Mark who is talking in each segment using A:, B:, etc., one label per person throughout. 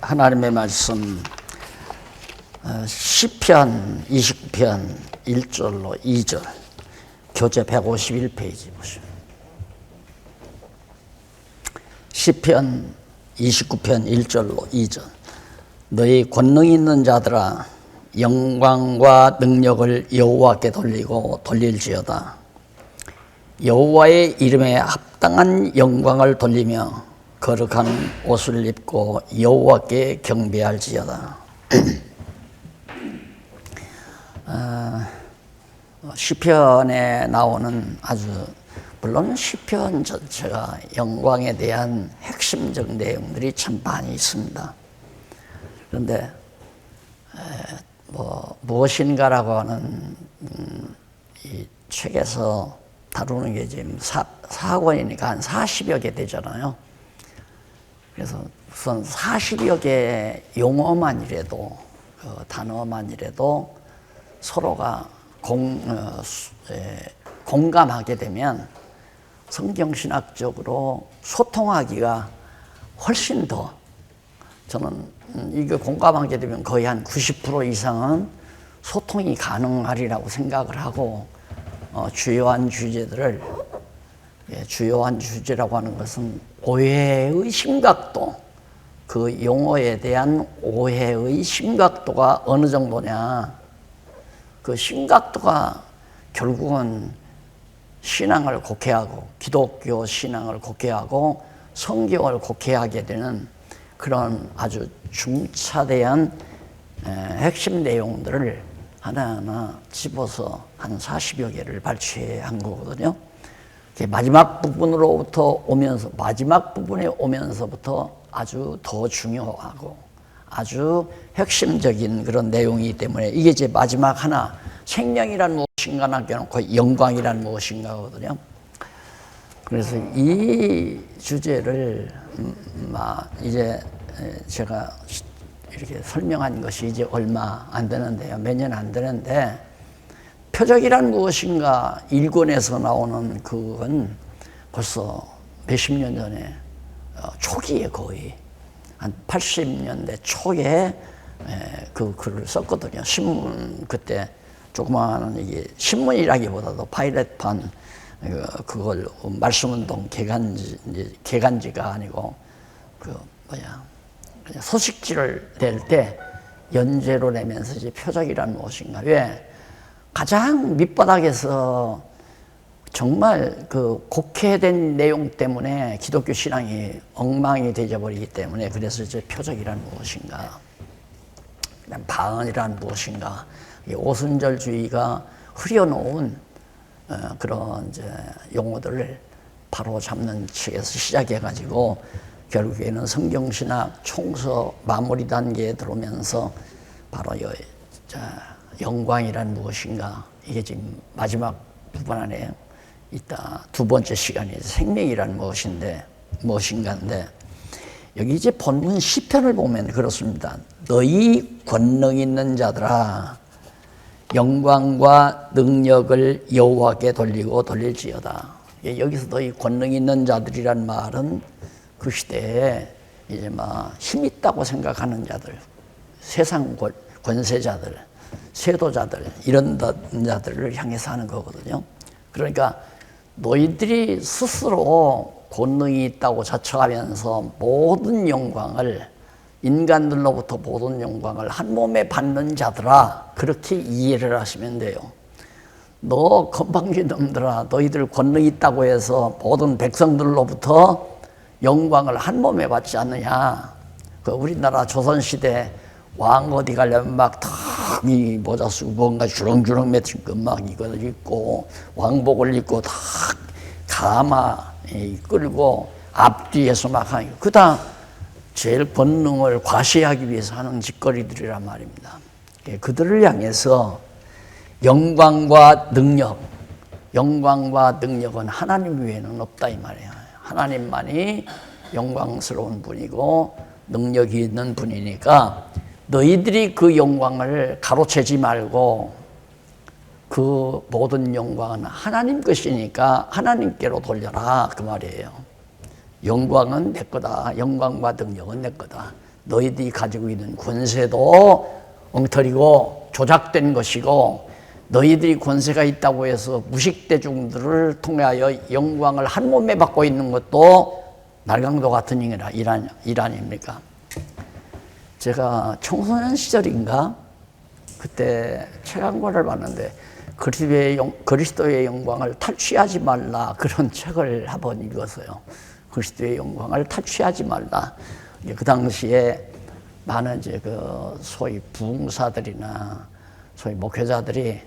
A: 하나님의 말씀 시편 29편 1절로 2절 교재 151페이지 보시면 시편 29편 1절로 2절 너희 권능 있는 자들아 영광과 능력을 여호와께 돌리고 돌릴지어다. 여호와의 이름에 합당한 영광을 돌리며 거룩한 옷을 입고 여호와께 경배할지어다. 시편에 나오는 아주 물론 시편 전체가 영광에 대한 핵심적 내용들이 참 많이 있습니다. 그런데 무엇인가라고 하는 이 책에서 다루는 게 지금 4권이니까 한 40여 개 되잖아요. 그래서 우선 40여 개의 용어만이라도 단어만이라도 서로가 공감하게 되면 성경신학적으로 소통하기가 훨씬 더 저는 이게 공감하게 되면 거의 한 90% 이상은 소통이 가능하리라고 생각을 하고 주요한 주제라고 하는 것은 오해의 심각도, 그 용어에 대한 오해의 심각도가 어느 정도냐, 그 심각도가 결국은 신앙을 곡해하고 기독교 신앙을 곡해하고 성경을 곡해하게 되는 그런 아주 중차대한 핵심 내용들을 하나하나 집어서 한 40여 개를 발췌한 거거든요. 마지막 부분에 오면서부터 아주 더 중요하고 아주 핵심적인 그런 내용이기 때문에 이게 이제 마지막 하나 생명이란 무엇인가 남겨놓고 영광이란 무엇인가거든요. 그래서 이 주제를 이제 제가 이렇게 설명한 것이 이제 얼마 안 되는데요. 몇 년 안 되는데 표적이란 무엇인가 1권에서 나오는 그건 벌써 몇십 년 전에 초기에 거의 한 80년대 초에 그 글을 썼거든요. 신문 그때 조그마한 이게 신문이라기보다도 파일럿판 그걸 말씀운동 개간지가 아니고 그냥 소식지를 낼 때 연재로 내면서 이제 표적이란 무엇인가. 왜? 가장 밑바닥에서 정말 그 곡해된 내용 때문에 기독교 신앙이 엉망이 되어버리기 때문에 그래서 이제 표적이란 무엇인가, 그다음 방언이란 무엇인가, 오순절주의가 흐려놓은 그런 이제 용어들을 바로 잡는 책에서 시작해가지고 결국에는 성경신학 총서 마무리 단계에 들어오면서 바로 영광이란 무엇인가, 이게 지금 마지막 부분 안에 있다. 두 번째 시간이 생명이란 무엇인가인데 여기 이제 본문 시편을 보면 그렇습니다. 너희 권능 있는 자들아 영광과 능력을 여호와께 돌리고 돌릴지어다. 여기서 너희 권능 있는 자들이란 말은 그 시대에 이제 힘 있다고 생각하는 자들, 세상 권세자들, 세도자들 이런 자들을 향해서 하는 거거든요. 그러니까 너희들이 스스로 권능이 있다고 자처하면서 모든 영광을 인간들로부터 모든 영광을 한 몸에 받는 자들아, 그렇게 이해를 하시면 돼요. 너 건방진 놈들아, 너희들 권능 있다고 해서 모든 백성들로부터 영광을 한 몸에 받지 않느냐. 그 우리나라 조선시대 왕 어디 가려면 이 모자 쓰고 뭔가 주렁주렁 맺힌 것 이거 입고 왕복을 입고 가마 끌고 앞뒤에서 하니 그다 제일 권능을 과시하기 위해서 하는 짓거리들이란 말입니다. 그들을 향해서 영광과 능력은 하나님 외에는 없다 이 말이에요. 하나님만이 영광스러운 분이고 능력이 있는 분이니까 너희들이 그 영광을 가로채지 말고 그 모든 영광은 하나님 것이니까 하나님께로 돌려라 그 말이에요. 영광은 내 거다. 영광과 능력은 내 거다. 너희들이 가지고 있는 권세도 엉터리고 조작된 것이고 너희들이 권세가 있다고 해서 무식대중들을 통하여 영광을 한 몸에 받고 있는 것도 날강도 같은 일 아닙니까? 제가 청소년 시절인가 그때 책 한 권을 봤는데 그리스도의 영광을 탈취하지 말라 그런 책을 한번 읽었어요. 그리스도의 영광을 탈취하지 말라. 그 당시에 많은 이제 그 소위 부흥사들이나 소위 목회자들이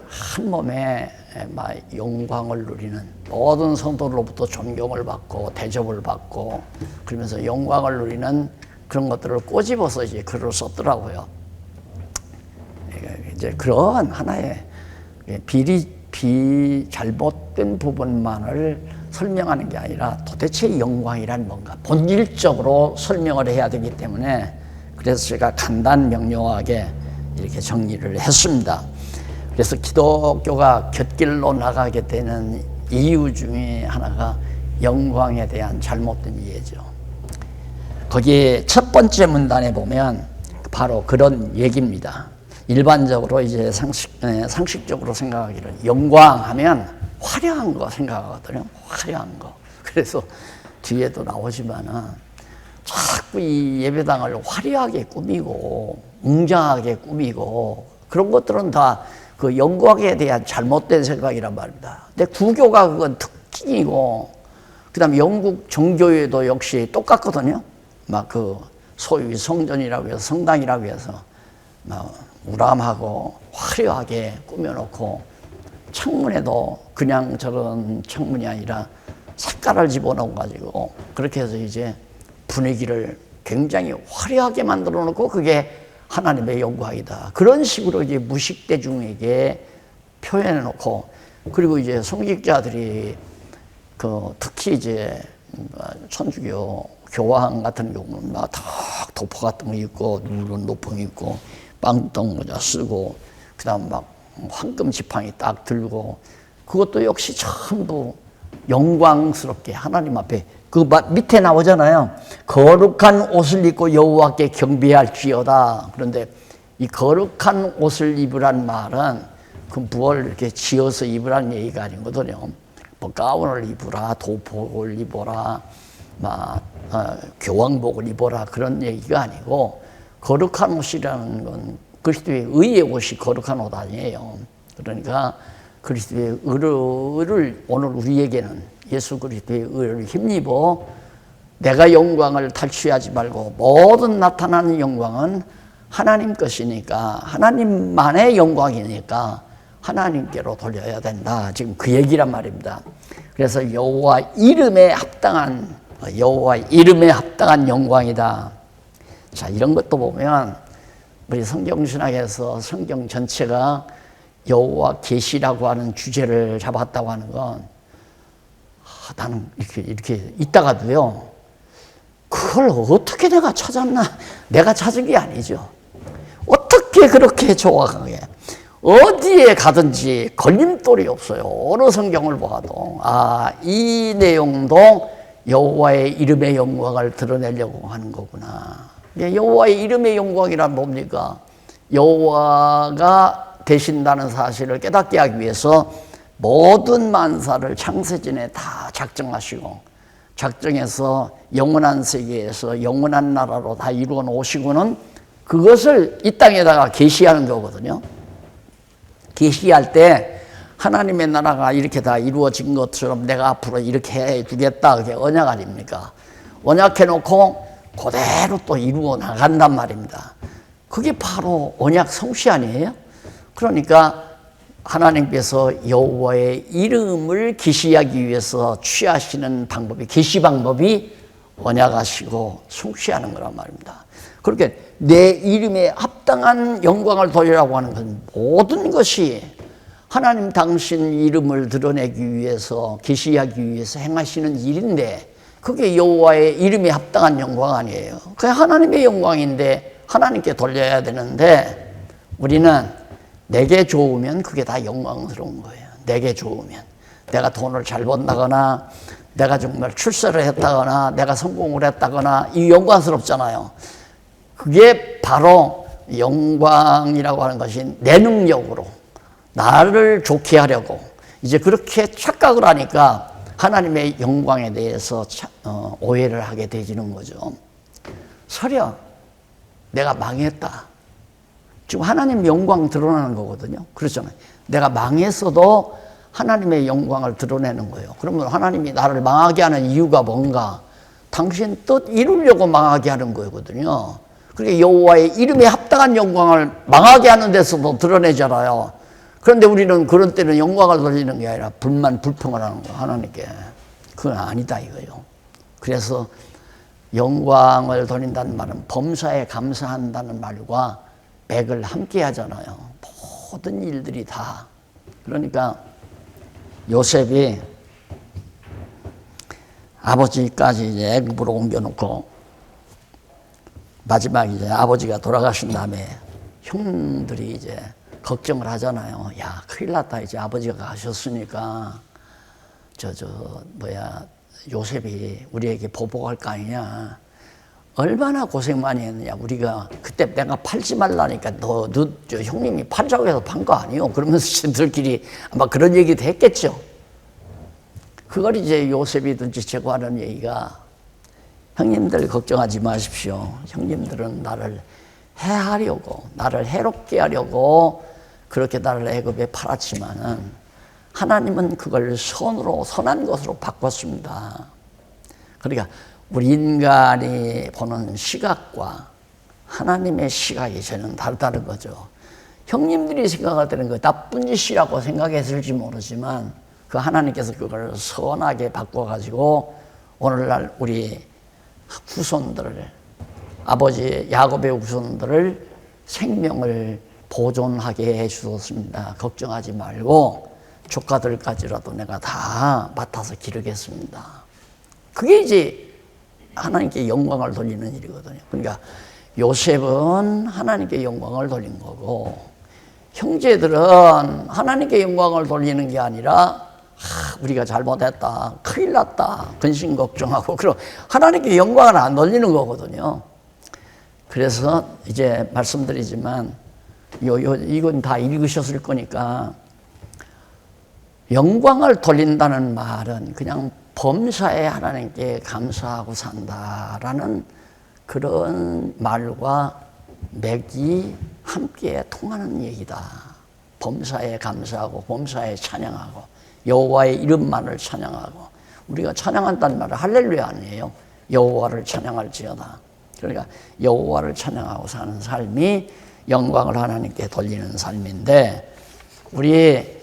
A: 한 몸에 막 영광을 누리는 모든 성도들로부터 존경을 받고 대접을 받고 그러면서 영광을 누리는 그런 것들을 꼬집어서 이제 글을 썼더라고요. 이제 그런 하나의 잘못된 부분만을 설명하는 게 아니라 도대체 영광이란 뭔가 본질적으로 설명을 해야 되기 때문에 그래서 제가 간단 명료하게 이렇게 정리를 했습니다. 그래서 기독교가 곁길로 나가게 되는 이유 중에 하나가 영광에 대한 잘못된 이해죠. 거기 첫 번째 문단에 보면 바로 그런 얘기입니다. 일반적으로 이제 상식적으로 생각하기를 영광하면 화려한 거 생각하거든요. 화려한 거. 그래서 뒤에도 나오지만은 자꾸 이 예배당을 화려하게 꾸미고 웅장하게 꾸미고 그런 것들은 다 그 영광에 대한 잘못된 생각이란 말입니다. 근데 구교가 그건 특징이고 그다음에 영국 정교회도 역시 똑같거든요. 막 그 소위 성전이라고 해서 성당이라고 해서 막 우람하고 화려하게 꾸며놓고 창문에도 그냥 저런 창문이 아니라 색깔을 집어넣어 가지고 그렇게 해서 이제 분위기를 굉장히 화려하게 만들어 놓고 그게 하나님의 영광이다. 그런 식으로 이제 무식대중에게 표현해 놓고 그리고 이제 성직자들이 그 특히 이제 천주교 교황 같은 경우는 막 다 도포 같은 거 입고 누런 노풍 입고 빵떡 모자 쓰고 그다음 막 황금 지팡이 딱 들고 그것도 역시 전부 영광스럽게 하나님 앞에 그 밑에 나오잖아요. 거룩한 옷을 입고 여호와께 경배할지어다. 그런데 이 거룩한 옷을 입으란 말은 그 무엇을 이렇게 지어서 입으라는 얘기가 아니거든요. 뭐 가운을 입으라, 도복을 입어라, 막 교황복을 입어라 그런 얘기가 아니고 거룩한 옷이라는 건 그리스도의 의의 옷이 거룩한 옷 아니에요. 그러니까 그리스도의 의를 오늘 우리에게는 예수 그리스도의 의를 힘입어 내가 영광을 탈취하지 말고 모든 나타나는 영광은 하나님 것이니까 하나님만의 영광이니까 하나님께로 돌려야 된다. 지금 그 얘기란 말입니다. 그래서 여호와 이름에 합당한 영광이다. 자, 이런 것도 보면 우리 성경신학에서 성경 전체가 여호와 계시라고 하는 주제를 잡았다고 하는 건 나는 이렇게 있다가도요 그걸 어떻게 내가 찾았나? 내가 찾은 게 아니죠. 어떻게 그렇게 정확하게 어디에 가든지 걸림돌이 없어요. 어느 성경을 봐도 이 내용도 여호와의 이름의 영광을 드러내려고 하는 거구나. 여호와의 이름의 영광이란 뭡니까? 여호와가 되신다는 사실을 깨닫게 하기 위해서 모든 만사를 창세전에 다 작정하시고 작정해서 영원한 세계에서 영원한 나라로 다 이루어 놓으시고는 그것을 이 땅에다가 계시하는 거거든요. 계시할 때 하나님의 나라가 이렇게 다 이루어진 것처럼 내가 앞으로 이렇게 해주겠다. 그게 언약 아닙니까? 언약해놓고 그대로 또 이루어 나간단 말입니다. 그게 바로 언약 성취 아니에요? 그러니까 하나님께서 여호와의 이름을 계시하기 위해서 취하시는 방법이 계시 방법이 언약하시고 성취하는 거란 말입니다. 그렇게 내 이름에 합당한 영광을 돌리라고 하는 건 모든 것이 하나님 당신 이름을 드러내기 위해서 계시하기 위해서 행하시는 일인데 그게 여호와의 이름에 합당한 영광 아니에요. 그게 하나님의 영광인데 하나님께 돌려야 되는데 우리는 내게 좋으면 그게 다 영광스러운 거예요. 내게 좋으면. 내가 돈을 잘 번다거나 내가 정말 출세를 했다거나 내가 성공을 했다거나 이 영광스럽잖아요. 그게 바로 영광이라고 하는 것이 내 능력으로 나를 좋게 하려고 이제 그렇게 착각을 하니까 하나님의 영광에 대해서 오해를 하게 되지는 거죠. 설령 내가 망했다. 지금 하나님 영광 드러나는 거거든요. 그렇잖아요. 내가 망했어도 하나님의 영광을 드러내는 거예요. 그러면 하나님이 나를 망하게 하는 이유가 뭔가? 당신 뜻 이루려고 망하게 하는 거거든요. 그러니까 여호와의 이름에 합당한 영광을 망하게 하는 데서도 드러내잖아요. 그런데 우리는 그런 때는 영광을 돌리는 게 아니라 불만 불평을 하는 거예요. 하나님께. 그건 아니다 이거예요. 그래서 영광을 돌린다는 말은 범사에 감사한다는 말과 맥을 함께 하잖아요. 모든 일들이 다. 그러니까 요셉이 아버지까지 이제 애굽으로 옮겨놓고 마지막에 이제 아버지가 돌아가신 다음에 형들이 이제 걱정을 하잖아요. 야, 큰일 났다. 이제 아버지가 가셨으니까 요셉이 우리에게 보복할 거 아니냐. 얼마나 고생 많이 했느냐. 우리가 그때 내가 팔지 말라니까 너 형님이 팔자고 해서 판 거 아니요. 그러면서 쟤들끼리 아마 그런 얘기도 했겠죠. 그걸 이제 요셉이 눈치채고 하는 얘기가 형님들 걱정하지 마십시오. 형님들은 나를 해하려고 나를 해롭게 하려고 그렇게 나를 애굽에 팔았지만은 하나님은 그걸 선한 것으로 바꿨습니다. 그러니까 우리 인간이 보는 시각과 하나님의 시각이 저는 다르다는 거죠. 형님들이 생각할 때는 그 나쁜 짓이라고 생각했을지 모르지만 그 하나님께서 그걸 선하게 바꿔가지고 오늘날 우리 후손들을 아버지 야곱의 후손들을 생명을 보존하게 해주셨습니다. 걱정하지 말고 조카들까지라도 내가 다 맡아서 기르겠습니다. 그게 이제 하나님께 영광을 돌리는 일이거든요. 그러니까 요셉은 하나님께 영광을 돌린 거고 형제들은 하나님께 영광을 돌리는 게 아니라 우리가 잘못했다, 큰일 났다, 근심 걱정하고 그럼 하나님께 영광을 안 돌리는 거거든요. 그래서 이제 말씀드리지만 이건 다 읽으셨을 거니까 영광을 돌린다는 말은 그냥 범사에 하나님께 감사하고 산다라는 그런 말과 맥이 함께 통하는 얘기다. 범사에 감사하고 범사에 찬양하고 여호와의 이름만을 찬양하고 우리가 찬양한다는 말은 할렐루야 아니에요. 여호와를 찬양할지어다. 그러니까 여호와를 찬양하고 사는 삶이 영광을 하나님께 돌리는 삶인데 우리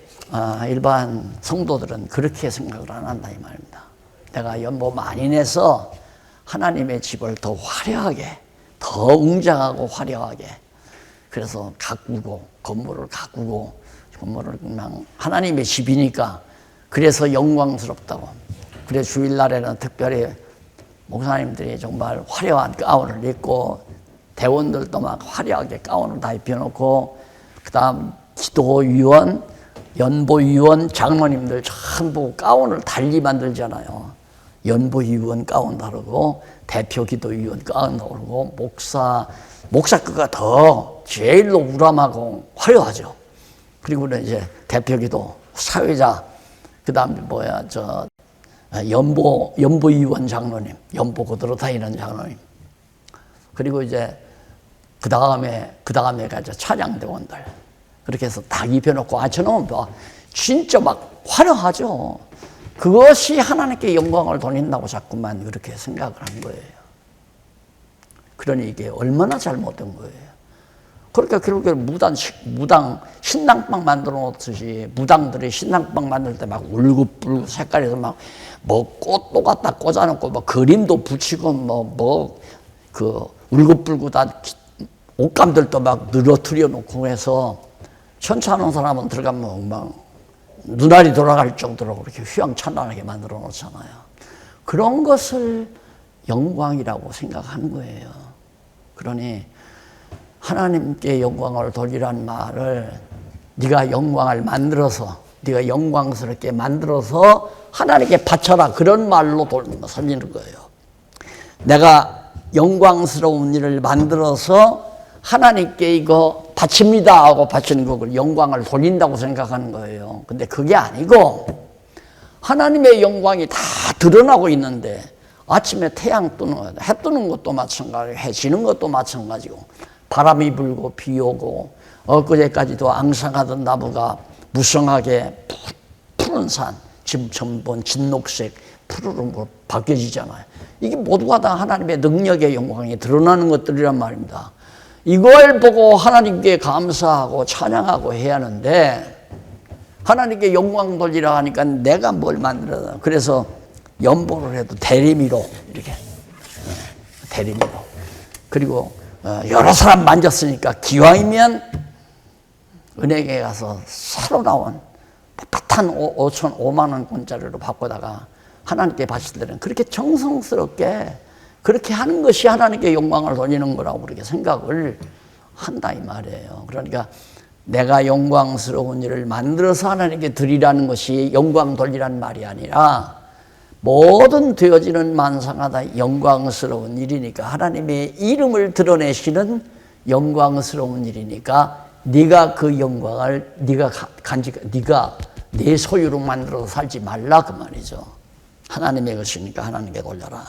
A: 일반 성도들은 그렇게 생각을 안 한다 이 말입니다. 내가 연보 많이 내서 하나님의 집을 더 화려하게 더 웅장하고 화려하게 그래서 가꾸고 건물을 그냥 하나님의 집이니까 그래서 영광스럽다고. 그래 주일날에는 특별히 목사님들이 정말 화려한 가운을 입고 대원들도 막 화려하게 가운을 다 입혀놓고 그 다음 기도위원, 연보위원, 장로님들 전부 가운을 달리 만들잖아요. 연보위원 가운 다르고 대표기도위원 가운 다르고 목사과가 더 제일로 우람하고 화려하죠. 그리고는 이제 대표기도 사회자 그 다음에 연보위원 장로님, 연보 그대로 다니는 장로님. 그리고 이제 그 다음에가 이제 찬양대원들. 그렇게 해서 딱 입혀놓고 앉혀놓으면 진짜 막 화려하죠. 그것이 하나님께 영광을 돌린다고 자꾸만 그렇게 생각을 한 거예요. 그러니 이게 얼마나 잘못된 거예요. 그러니까 결국에 무당 신당방 만들어 놓듯이 무당들이 신당방 만들 때 막 울긋불긋 색깔에서 막 뭐 꽃도 갖다 꽂아놓고 뭐 그림도 붙이고 그 울긋불긋한 옷감들도 막 늘어뜨려 놓고 해서 천천한 사람은 들어가면 막 눈알이 돌아갈 정도로 그렇게 휘황찬란하게 만들어 놓잖아요. 그런 것을 영광이라고 생각하는 거예요. 그러니 하나님께 영광을 돌리란 말을 네가 영광을 만들어서 네가 영광스럽게 만들어서 하나님께 바쳐라 그런 말로 살리는 거예요. 내가 영광스러운 일을 만들어서 하나님께 이거 바칩니다 하고 바치는 거를 영광을 돌린다고 생각하는 거예요. 근데 그게 아니고 하나님의 영광이 다 드러나고 있는데 아침에 태양 뜨는 거, 해 뜨는 것도 마찬가지고 해 지는 것도 마찬가지고 바람이 불고 비 오고 엊그제까지도 앙상하던 나무가 무성하게 푸른 산, 지금 전번 진녹색 푸르름으로 바뀌어지잖아요. 이게 모두가 다 하나님의 능력의 영광이 드러나는 것들이란 말입니다. 이걸 보고 하나님께 감사하고 찬양하고 해야 하는데 하나님께 영광 돌리라 하니까 내가 뭘 만들어. 그래서 연보를 해도 대리미로 이렇게 대리미로. 그리고 여러 사람 만졌으니까 기왕이면 은행에 가서 새로 나온 빳빳한 5만 원짜리로 바꾸다가 하나님께 바칠 때는 그렇게 정성스럽게 그렇게 하는 것이 하나님께 영광을 돌리는 거라고 그렇게 생각을 한다 이 말이에요. 그러니까 내가 영광스러운 일을 만들어서 하나님께 드리라는 것이 영광 돌리라는 말이 아니라 모든 되어지는 만상하다 영광스러운 일이니까 하나님의 이름을 드러내시는 영광스러운 일이니까 네가 그 영광을 네가 내 소유로 만들어서 살지 말라 그 말이죠. 하나님의 것이니까 하나님께 돌려라.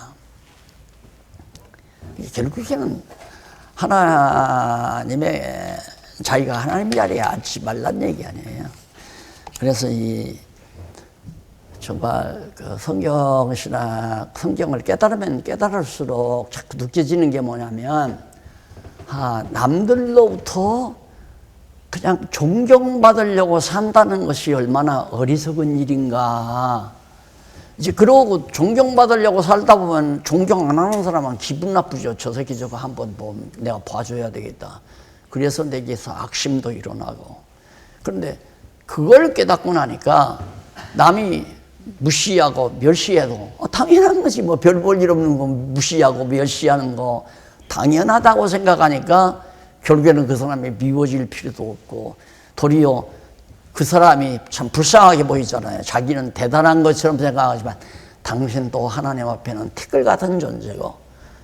A: 결국에는 하나님의 자기가 하나님 자리에 앉지 말란 얘기 아니에요. 그래서 이 정말 그 성경을 깨달으면 깨달을수록 자꾸 느껴지는 게 뭐냐면 남들로부터 그냥 존경받으려고 산다는 것이 얼마나 어리석은 일인가. 이제 그러고 존경받으려고 살다 보면 존경 안 하는 사람은 기분 나쁘죠. 저 새끼 저거 한번 내가 봐줘야 되겠다. 그래서 내게서 악심도 일어나고. 그런데 그걸 깨닫고 나니까 남이 무시하고 멸시해도 당연한 거지. 뭐 별 볼 일 없는 거 무시하고 멸시하는 거 당연하다고 생각하니까 결국에는 그 사람이 미워질 필요도 없고 도리어 그 사람이 참 불쌍하게 보이잖아요. 자기는 대단한 것처럼 생각하지만 당신도 하나님 앞에는 티끌 같은 존재고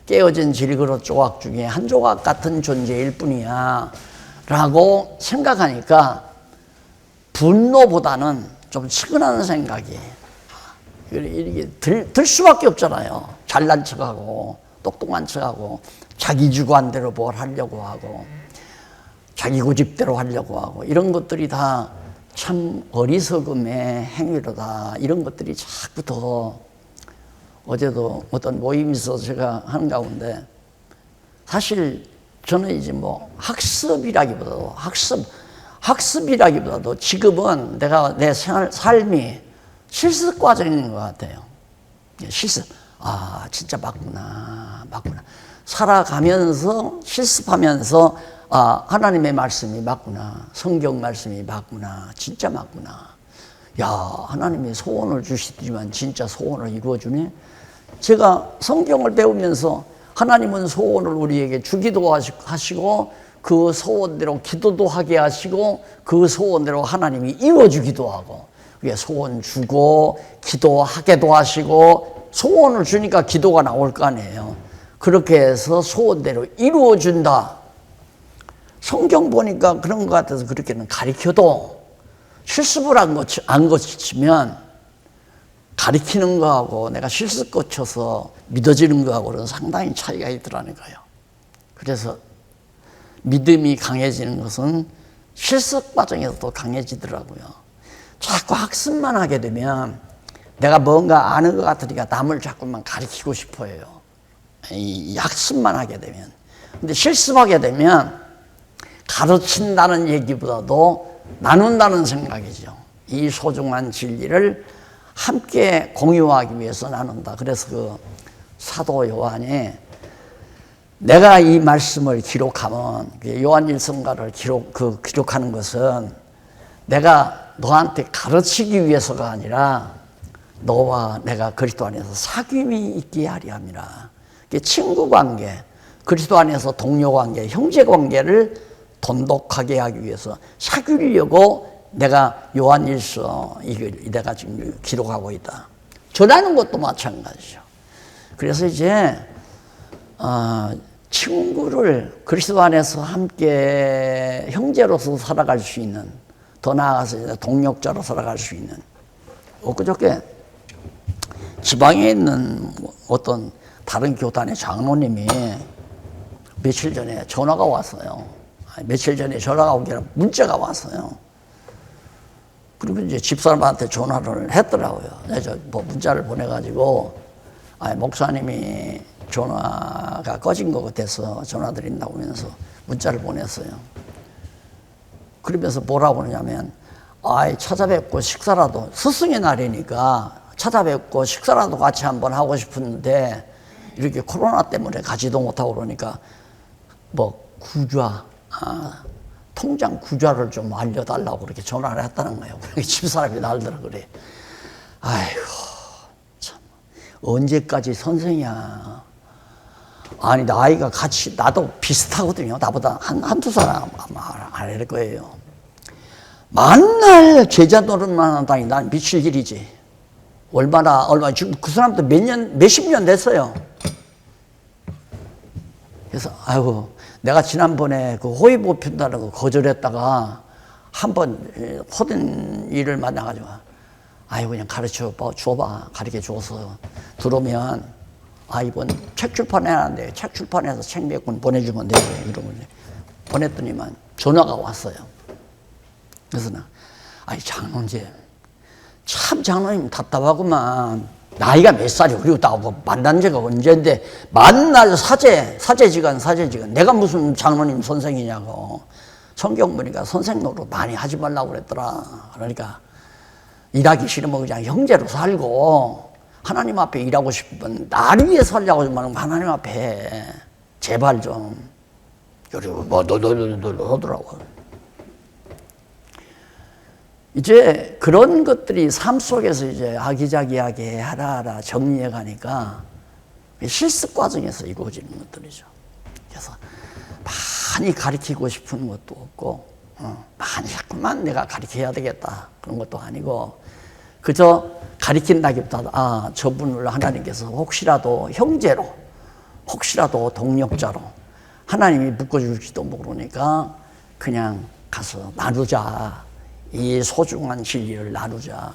A: 깨어진 질그릇 조각 중에 한 조각 같은 존재일 뿐이야 라고 생각하니까 분노보다는 좀 측은한 생각이 이렇게 들 수밖에 없잖아요. 잘난 척하고 똑똑한 척하고 자기 주관대로 뭘 하려고 하고 자기 고집대로 하려고 하고 이런 것들이 다 참 어리석음의 행위로다. 이런 것들이 자꾸 더 어제도 어떤 모임이 있어서 제가 하는 가운데 사실 저는 이제 뭐 학습이라기보다도 지금은 내가 내 삶이 실습 과정인 것 같아요. 실습. 진짜 맞구나. 살아가면서 실습하면서 하나님의 말씀이 맞구나. 성경 말씀이 맞구나. 진짜 맞구나. 야, 하나님이 소원을 주시지만 진짜 소원을 이루어주네. 제가 성경을 배우면서 하나님은 소원을 우리에게 주기도 하시고 그 소원대로 기도도 하게 하시고 그 소원대로 하나님이 이루어주기도 하고 그게 소원 주고 기도하게도 하시고 소원을 주니까 기도가 나올 거 아니에요. 그렇게 해서 소원대로 이루어준다. 성경 보니까 그런 것 같아서 그렇게는 가르쳐도 실습을 안 거치면 가르치는 거하고 내가 실습 거쳐서 믿어지는 거하고는 상당히 차이가 있더라는 거예요. 그래서 믿음이 강해지는 것은 실습 과정에서도 강해지더라고요. 자꾸 학습만 하게 되면 내가 뭔가 아는 것 같으니까 남을 자꾸만 가르치고 싶어 해요. 이 학습만 하게 되면. 근데 실습하게 되면 가르친다는 얘기보다도 나눈다는 생각이죠. 이 소중한 진리를 함께 공유하기 위해서 나눈다. 그래서 그 사도 요한이 내가 이 말씀을 기록하면 요한일성가를 기록하는 것은 내가 너한테 가르치기 위해서가 아니라 너와 내가 그리스도 안에서 사귐이 있게 하려 함이라. 친구 관계, 그리스도 안에서 동료 관계, 형제 관계를 돈독하게 하기 위해서 사귀려고 내가 요한일서 이걸 내가 지금 기록하고 있다. 전하는 것도 마찬가지죠. 그래서 이제 친구를 그리스도 안에서 함께 형제로서 살아갈 수 있는, 더 나아가서 이제 동력자로 살아갈 수 있는. 엊그저께 지방에 있는 어떤 다른 교단의 장로님이 며칠 전에 전화가 왔어요. 며칠 전에 전화가 온 게 아니라 문자가 왔어요. 그리고 이제 집사람한테 전화를 했더라고요. 그래서 뭐 문자를 보내가지고, 목사님이 전화가 꺼진 것 같아서 전화 드린다고 하면서 문자를 보냈어요. 그러면서 뭐라고 그러냐면, 찾아뵙고 식사라도, 스승의 날이니까 찾아뵙고 식사라도 같이 한번 하고 싶은데, 이렇게 코로나 때문에 가지도 못하고 그러니까, 통장 구좌를 좀 알려달라고 그렇게 전화를 했다는 거예요. 그렇게 집사람이 날더라 그래. 아이고, 참. 언제까지 선생이야. 아니, 나이가 같이, 나도 비슷하거든요. 나보다 한두 살 아닐 거예요. 만날 제자 노릇만 한다니 난 미칠 일이지. 얼마나, 지금 그 사람도 몇십 년 됐어요. 그래서, 아이고, 내가 지난번에 그 호의보 핀다는 거 거절했다가 한번 호된 일을 만나가지고, 그냥 가르쳐 줘봐. 가르쳐 줘서 들어오면, 이번 책 출판해놨는데 책 출판해서 책 몇 권 보내주면 되고, 이러면 보냈더니만 전화가 왔어요. 그래서 장로님, 참 장로님 답답하구만. 나이가 몇 살이고, 그리고 나 만난 지가 언제인데, 만날 사제지간. 내가 무슨 장로님 선생이냐고. 성경 보니까 선생 노릇 많이 하지 말라고 그랬더라. 그러니까, 일하기 싫으면 그냥 형제로 살고, 하나님 앞에 일하고 싶으면 나를 위해 살려고 하면 하나님 앞에 제발 좀. 그리고 하더라고. 이제 그런 것들이 삶 속에서 이제 아기자기하게 하나하나 정리해 가니까 실습 과정에서 이루어지는 것들이죠. 그래서 많이 가르치고 싶은 것도 없고, 많이 자꾸만 내가 가르쳐야 되겠다 그런 것도 아니고, 그저 가르친다기보다 저분을 하나님께서 혹시라도 형제로, 혹시라도 동력자로 하나님이 묶어줄지도 모르니까 그냥 가서 나누자. 이 소중한 진리를 나누자.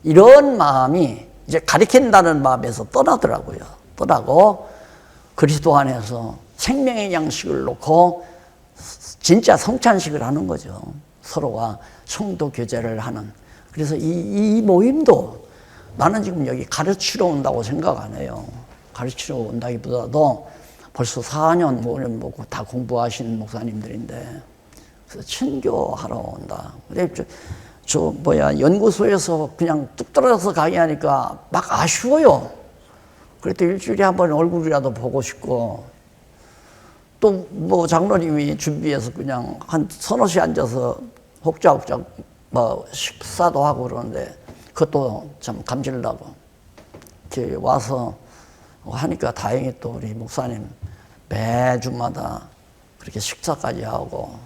A: 이런 마음이 이제 가르친다는 마음에서 떠나더라고요. 떠나고 그리스도 안에서 생명의 양식을 놓고 진짜 성찬식을 하는 거죠. 서로가 성도 교제를 하는. 그래서 이 모임도 나는 지금 여기 가르치러 온다고 생각 안 해요. 가르치러 온다기보다도 벌써 4년, 5년 보고 다 공부하신 목사님들인데, 그래서 친교하러 온다. 근데 연구소에서 그냥 뚝 떨어져서 강의하니까 막 아쉬워요. 그래도 일주일에 한 번 얼굴이라도 보고 싶고, 또 장로님이 준비해서 그냥 한 서너 시 앉아서 혹작혹작 식사도 하고 그러는데, 그것도 참 감질나고, 이렇게 와서 하니까 다행히 또 우리 목사님 매주마다 그렇게 식사까지 하고,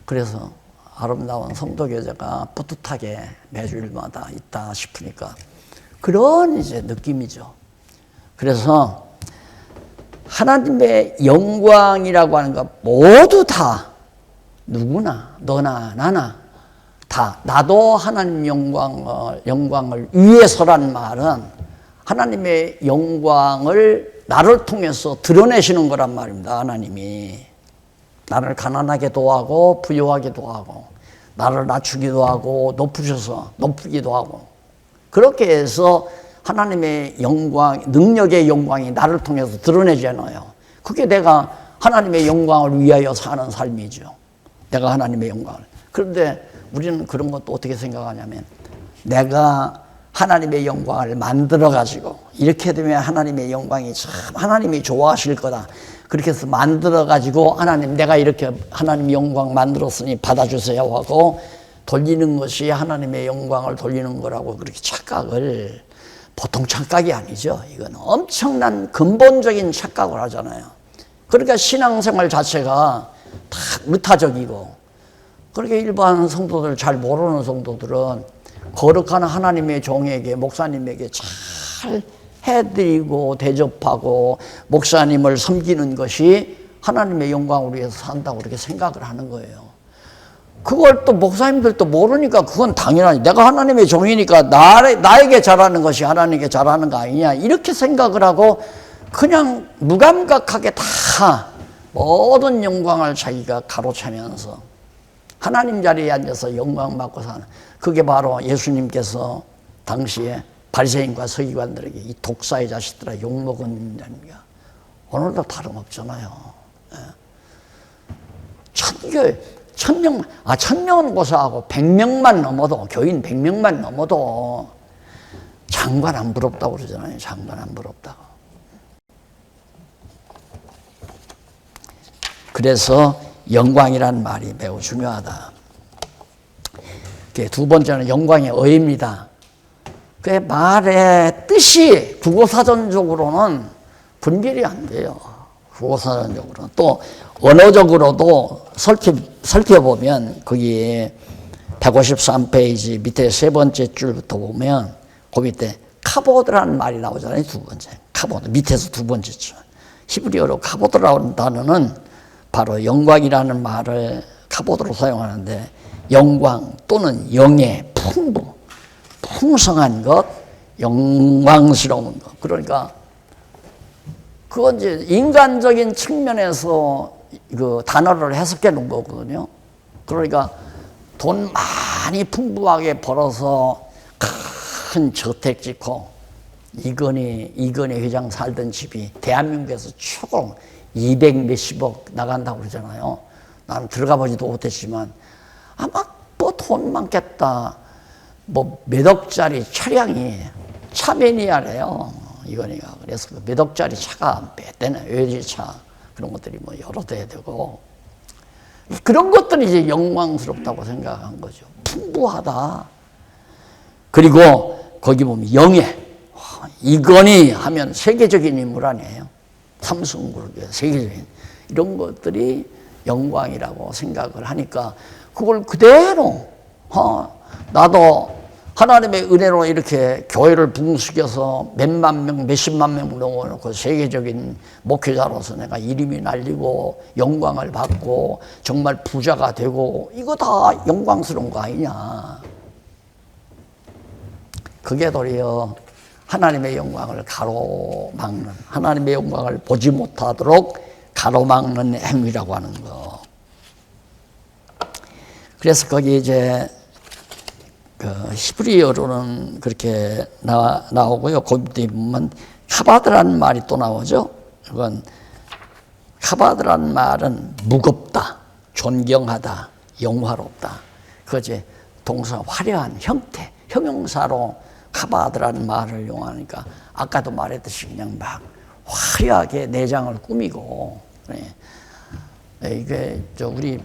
A: 그래서 아름다운 성도교제가 뿌듯하게 매주일마다 있다 싶으니까 그런 이제 느낌이죠. 그래서 하나님의 영광이라고 하는 것 모두 다 누구나 너나 나나 다 나도 하나님 영광을 위해서란 말은 하나님의 영광을 나를 통해서 드러내시는 거란 말입니다. 하나님이 나를 가난하게도 하고 부유하게도 하고 나를 낮추기도 하고 높이기도 하고 그렇게 해서 하나님의 영광, 능력의 영광이 나를 통해서 드러내잖아요. 그게 내가 하나님의 영광을 위하여 사는 삶이죠. 내가 하나님의 영광을. 그런데 우리는 그런 것도 어떻게 생각하냐면 내가 하나님의 영광을 만들어가지고 이렇게 되면 하나님의 영광이 참 하나님이 좋아하실 거다. 그렇게 해서 만들어가지고 하나님 내가 이렇게 하나님 영광 만들었으니 받아주세요 하고 돌리는 것이 하나님의 영광을 돌리는 거라고 그렇게 착각을 보통 착각이 아니죠. 이건 엄청난 근본적인 착각을 하잖아요. 그러니까 신앙생활 자체가 다 의타적이고 그렇게 일반 성도들 잘 모르는 성도들은 거룩한 하나님의 종에게 목사님에게 잘 해드리고 대접하고 목사님을 섬기는 것이 하나님의 영광을 위해서 산다고 그렇게 생각을 하는 거예요. 그걸 또 목사님들도 모르니까 그건 당연하지. 내가 하나님의 종이니까 나에게 잘하는 것이 하나님께 잘하는 거 아니냐 이렇게 생각을 하고 그냥 무감각하게 다 모든 영광을 자기가 가로채면서 하나님 자리에 앉아서 영광 받고 사는, 그게 바로 예수님께서 당시에 바리새인과 서기관들에게 이 독사의 자식들아 욕먹은 자입니다. 오늘도 다름없잖아요. 천명은 고사하고 100명만 넘어도, 교인 100명만 넘어도 장관 안 부럽다고 그러잖아요. 장관 안 부럽다고. 그래서 영광이란 말이 매우 중요하다. 두 번째는 영광의 의의입니다. 그 말의 뜻이 국어사전적으로는 분별이 안 돼요. 국어사전적으로는. 또 언어적으로도 살펴보면 거기 153페이지 밑에 세 번째 줄부터 보면 그 밑에 카보드라는 말이 나오잖아요. 두 번째. 카보드. 밑에서 두 번째 줄. 히브리어로 카보드라는 단어는 바로 영광이라는 말을 카보드로 사용하는데, 영광 또는 영의 풍부, 풍성한 것, 영광스러운 것. 그러니까 그건 이제 인간적인 측면에서 그 단어를 해석해 놓은 거거든요. 그러니까 돈 많이 풍부하게 벌어서 큰 저택 짓고, 이건희 회장 살던 집이 대한민국에서 최고 200 몇십억 나간다고 그러잖아요. 나는 들어가 보지도 못했지만 아마 뭐 돈 많겠다. 뭐 몇 억짜리 차량이 차매니아래요. 이건희가. 그래서 그 몇 억짜리 차가 몇 대나 외제차 그런 것들이 뭐 여러 대 되고, 그런 것들이 이제 영광스럽다고 생각한 거죠. 풍부하다. 그리고 거기 보면 영예. 이건희 하면 세계적인 인물 아니에요. 삼성그룹의 세계적인 이런 것들이 영광이라고 생각을 하니까 그걸 그대로 나도 하나님의 은혜로 이렇게 교회를 붕숙여서 몇만 명, 몇십만 명 넣어놓고 세계적인 목회자로서 내가 이름이 날리고 영광을 받고 정말 부자가 되고, 이거 다 영광스러운 거 아니냐. 그게 도리어 하나님의 영광을 가로막는, 하나님의 영광을 보지 못하도록 가로막는 행위라고 하는 거. 그래서 거기 이제 그 히브리어로는 그렇게 나오고요. 거기에 보면 카바드라는 말이 또 나오죠. 그건 카바드라는 말은 무겁다, 존경하다, 영화롭다. 그거지 동사 화려한 형태, 형용사로 카바드라는 말을 이용하니까 아까도 말했듯이 그냥 막 화려하게 내장을 꾸미고, 이게 우리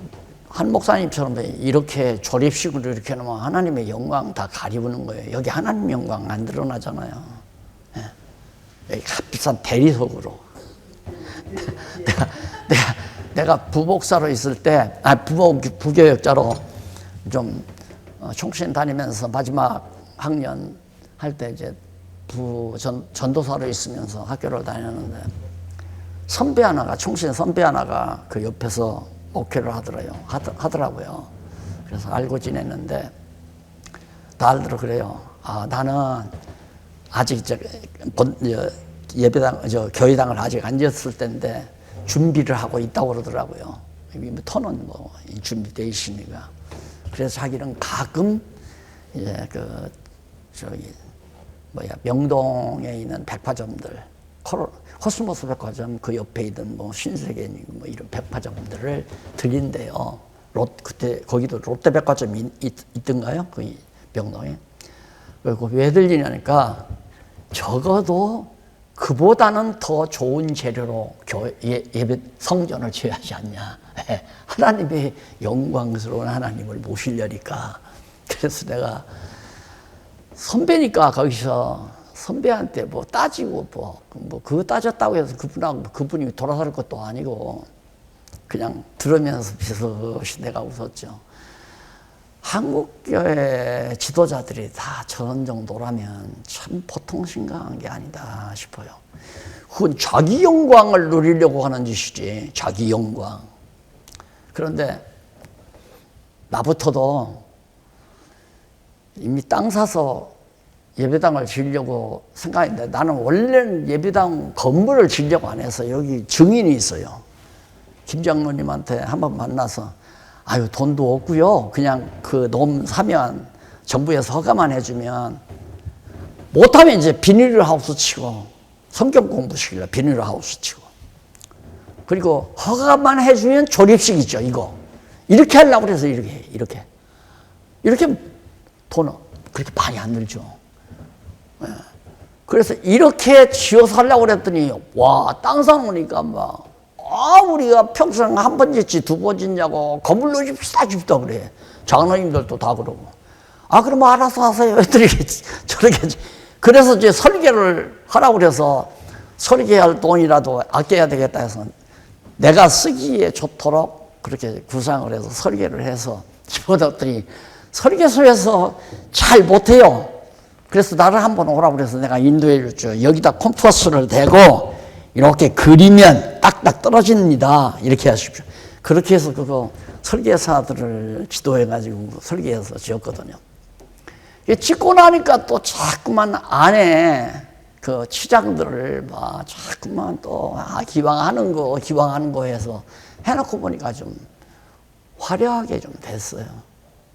A: 한 목사님처럼 이렇게 조립식으로 이렇게 놓으면 하나님의 영광 다 가리우는 거예요. 여기 하나님 영광 안 드러나잖아요. 여기 값비싼 대리석으로. 내가 부목사로 있을 때, 부교역자로 좀 총신 다니면서 마지막 학년 할 때 이제 전도사로 있으면서 학교를 다녔는데, 선배 하나가, 총신 선배 하나가 그 옆에서 목회를 하더라고요. 그래서 알고 지냈는데, 다들 그래요. 나는 아직 교회당을 아직 안 지었을 때인데 준비를 하고 있다고 그러더라고요. 터는 뭐 준비되어 있으니까. 그래서 자기는 가끔 이제 명동에 있는 백화점들, 코스모스 백화점 그 옆에 있던 뭐 신세계 뭐 이런 백화점들을 들린대요. 그때 거기도 롯데 백화점이 있던가요? 그 명동에. 그리고 왜 들리냐니까 적어도 그보다는 더 좋은 재료로 예배 성전을 지어야 하지 않냐. 하나님의 영광스러운 하나님을 모시려니까. 그래서 내가 선배니까 거기서 선배한테 뭐 따지고 뭐 그거 따졌다고 해서 그분이 돌아설 것도 아니고 그냥 들으면서 비슷이 내가 웃었죠. 한국교회 지도자들이 다 저런 정도라면 참 보통 심각한 게 아니다 싶어요. 그건 자기 영광을 누리려고 하는 짓이지, 자기 영광. 그런데 나부터도 이미 땅 사서 예배당을 지으려고 생각했는데, 나는 원래는 예배당 건물을 지으려고 안 해서 여기 증인이 있어요. 김 장로님한테 한번 만나서 아유 돈도 없고요, 그냥 그 놈 사면 정부에서 허가만 해주면, 못하면 이제 비닐하우스 치고 성경 공부시키려 비닐하우스 치고, 그리고 허가만 해주면 조립식 있죠, 이거 이렇게 하려고 해서 이렇게 돈은 그렇게 많이 안 들죠. 그래서 이렇게 지어서 하려고 그랬더니 와, 땅 사놓으니까 막 우리가 평생 한 번 짓지 두 번 짓냐고, 건물로 줍시다 그래. 장로님들도 다 그러고. 그럼 알아서 하세요. 애들이 저렇게. 그래서 이제 설계를 하라고 그래서 설계할 돈이라도 아껴야 되겠다 해서 내가 쓰기에 좋도록 그렇게 구상을 해서 설계를 해서 집어넣었더니 설계소에서 잘 못해요. 그래서 나를 한번 오라고 그래서 내가 인도해 줬죠. 여기다 컴퍼스를 대고 이렇게 그리면 딱딱 떨어집니다. 이렇게 하십시오. 그렇게 해서 그거 설계사들을 지도해가지고 설계해서 지었거든요. 짓고 나니까 또 자꾸만 안에 그 치장들을 막 자꾸만 또 기왕하는 거 해서 해놓고 보니까 좀 화려하게 좀 됐어요.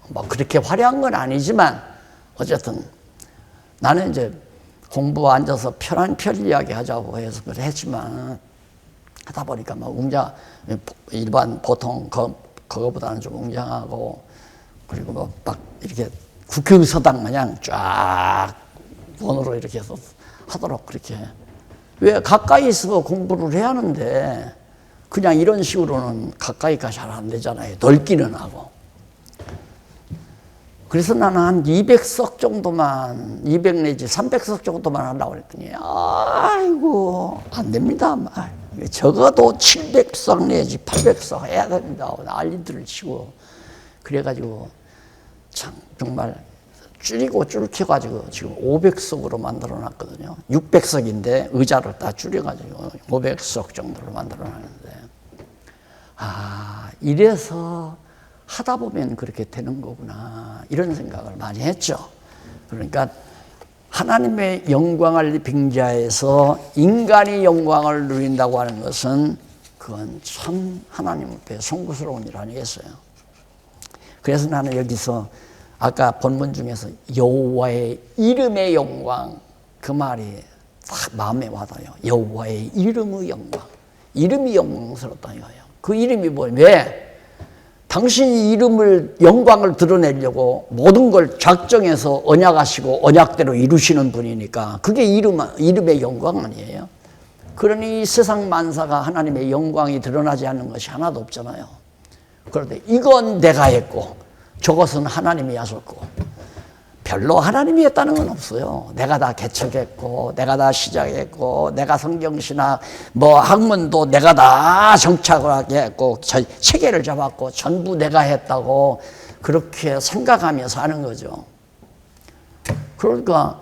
A: 뭐 그렇게 화려한 건 아니지만 어쨌든 나는 이제 공부 앉아서 편리하게 하자고 해서 그래 했지만, 하다 보니까 막 일반 보통 그거보다는 좀 웅장하고, 그리고 뭐 막 이렇게 국회의사당 마냥 쫙 원으로 이렇게 해서 하도록 그렇게. 왜 가까이서 공부를 해야 하는데 그냥 이런 식으로는 가까이가 잘 안 되잖아요. 넓기는 하고. 그래서 나는 한 200석 정도만, 200 내지 300석 정도만 하려고 그랬더니 아이고 안 됩니다. 적어도 700석 내지 800석 해야 됩니다. 난리들을 치고 그래가지고 참 정말 줄이고 줄여가지고 지금 500석으로 만들어놨거든요. 600석인데 의자를 다 줄여가지고 500석 정도로 만들어놨는데, 이래서 하다 보면 그렇게 되는 거구나, 이런 생각을 많이 했죠. 그러니까 하나님의 영광을 빙자해서 인간이 영광을 누린다고 하는 것은 그건 참 하나님 앞에 송구스러운 일 아니겠어요. 그래서 나는 여기서 아까 본문 중에서 여호와의 이름의 영광, 그 말이 딱 마음에 와닿아요. 여호와의 이름의 영광, 이름이 영광스럽다 이거예요. 그 이름이 왜? 당신이 영광을 드러내려고 모든 걸 작정해서 언약하시고 언약대로 이루시는 분이니까 그게 이름의 영광 아니에요? 그러니 이 세상 만사가 하나님의 영광이 드러나지 않는 것이 하나도 없잖아요. 그런데 이건 내가 했고 저것은 하나님이 하셨고, 별로 하나님이 했다는 건 없어요. 내가 다 개척했고, 내가 다 시작했고, 내가 성경신학 학문도 내가 다 정착하게 했고, 체계를 잡았고, 전부 내가 했다고 그렇게 생각하며 사는 거죠. 그러니까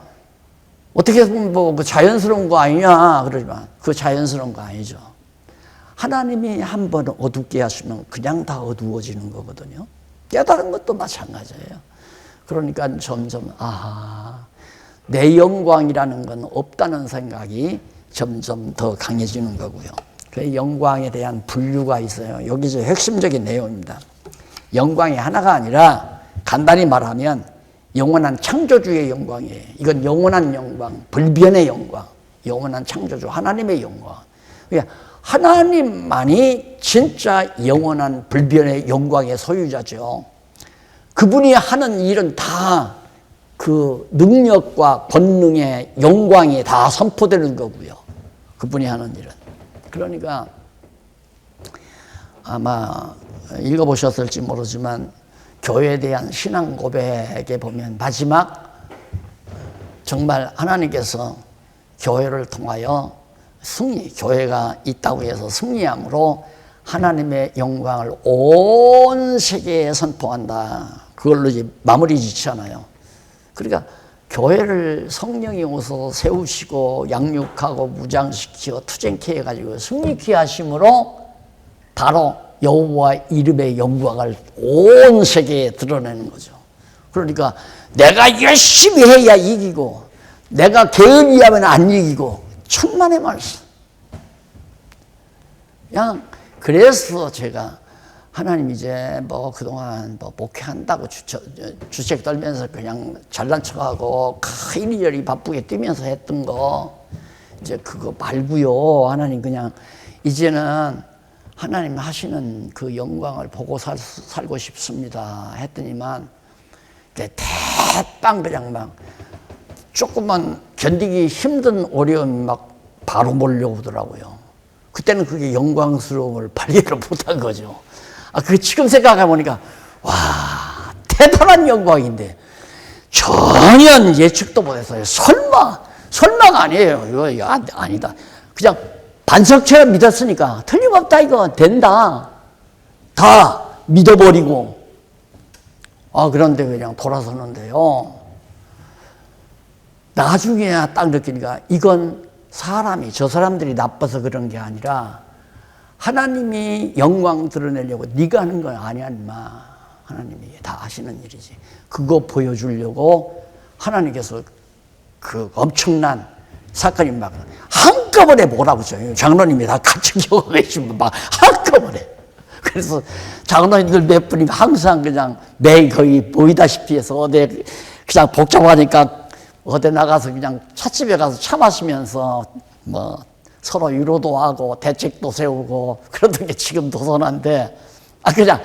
A: 어떻게 보면 그 자연스러운 거 아니냐 그러지만 그 자연스러운 거 아니죠. 하나님이 한번 어둡게 하시면 그냥 다 어두워지는 거거든요. 깨달은 것도 마찬가지예요. 그러니까 점점 내 영광이라는 건 없다는 생각이 점점 더 강해지는 거고요. 그 영광에 대한 분류가 있어요. 여기 이제 핵심적인 내용입니다. 영광이 하나가 아니라 간단히 말하면 영원한 창조주의 영광이에요. 이건 영원한 영광, 불변의 영광, 영원한 창조주 하나님의 영광. 그러니까 하나님만이 진짜 영원한 불변의 영광의 소유자죠. 그분이 하는 일은 다 그 능력과 권능의 영광이 다 선포되는 거고요. 그분이 하는 일은. 그러니까 아마 읽어보셨을지 모르지만 교회에 대한 신앙 고백에 보면 마지막 정말 하나님께서 교회를 통하여 교회가 있다고 해서 승리함으로 하나님의 영광을 온 세계에 선포한다. 그걸로 이제 마무리 짓잖아요. 그러니까 교회를 성령이 오서 세우시고 양육하고 무장시키고 투쟁케 해가지고 승리케 하심으로 바로 여호와 이름의 영광을 온 세계에 드러내는 거죠. 그러니까 내가 열심히 해야 이기고 내가 게을리 하면 안 이기고 천만의 말씀. 그냥 그래서 제가 하나님 이제 뭐 그동안 뭐 목회한다고 주책 떨면서 그냥 잘난 척하고 이리저리 바쁘게 뛰면서 했던 거 이제 그거 말고요. 하나님 그냥 이제는 하나님 하시는 그 영광을 보고 살고 싶습니다 했더니만 대빵 그냥 막 조금만 견디기 힘든 어려움이 막 바로 몰려오더라고요. 그때는 그게 영광스러움을 발견을 못한 거죠. 그 지금 생각해 보니까 와 대단한 영광인데 전혀 예측도 못했어요. 설마가 아니에요. 이거 아니다. 그냥 반석처럼 믿었으니까 틀림없다 이거 된다. 다 믿어버리고 그런데 그냥 돌아서는데요. 나중에야 딱 느끼니까 이건 저 사람들이 나빠서 그런 게 아니라 하나님이 영광 드러내려고 네가 하는 건 아니야 인마. 하나님이 다 하시는 일이지. 그거 보여주려고 하나님께서 그 엄청난 사건이 막 한꺼번에 뭐라고 죠 장로님이 다 같이 겪어 계시면 막 한꺼번에. 그래서 장로님들 몇 분이 항상 그냥 매일 거의 보이다시피 해서 어디 그냥 복잡하니까 어디 나가서 그냥 찻집에 가서 차 마시면서 뭐 서로 위로도 하고 대책도 세우고 그러던 게 지금 도선한데 그냥